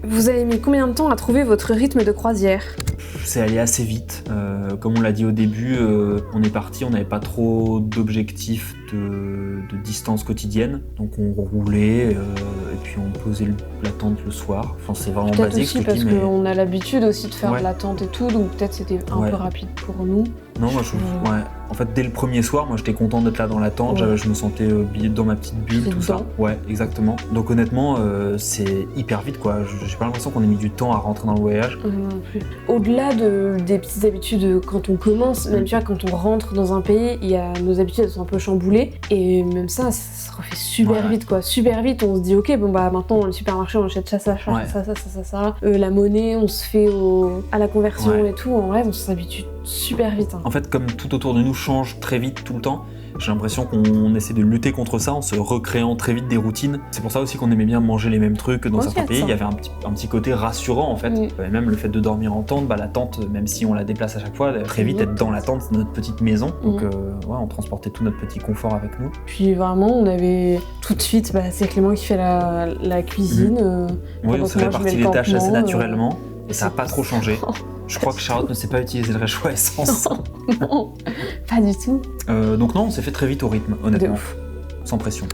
Vous avez mis combien de temps à trouver votre rythme de croisière? C'est allé assez vite. Comme on l'a dit au début, on est parti, on n'avait pas trop d'objectifs de distance quotidienne. Donc on roulait et puis on posait la tente le soir. Enfin, c'est vraiment peut-être basique. aussi parce qu'on a l'habitude aussi de faire de la tente et tout, donc peut-être c'était un peu rapide pour nous. Non, moi ouais. En fait, dès le premier soir, moi j'étais content d'être là dans la tente, je me sentais dans ma petite bulle, tout ça. Ouais, exactement. Donc honnêtement, c'est hyper vite quoi. J'ai pas l'impression qu'on ait mis du temps à rentrer dans le voyage. Non plus. Au-delà des petites habitudes quand on commence, même tu vois, quand on rentre dans un pays, nos habitudes elles sont un peu chamboulées et même ça se refait super vite quoi. Super vite, on se dit ok, bon bah maintenant dans le supermarché on achète ça. La monnaie, on se fait à la conversion et tout. En vrai, on s'habitue super vite. En fait, comme tout autour de nous change très vite tout le temps, j'ai l'impression qu'on essaie de lutter contre ça en se recréant très vite des routines. C'est pour ça aussi qu'on aimait bien manger les mêmes trucs dans certains pays. Il y avait un petit côté rassurant en fait. Et même le fait de dormir en tente, la tente, même si on la déplace à chaque fois, très vite être dans la tente, c'est notre petite maison. Donc on transportait tout notre petit confort avec nous. Puis vraiment, on avait tout de suite, c'est Clément qui fait la cuisine. Oui, on s'est réparti les tâches assez naturellement et ça n'a pas trop changé. Je crois que Charlotte ne sait pas utiliser le réchaud à essence. Non, pas du tout. Donc non, on s'est fait très vite au rythme, honnêtement. Sans pression.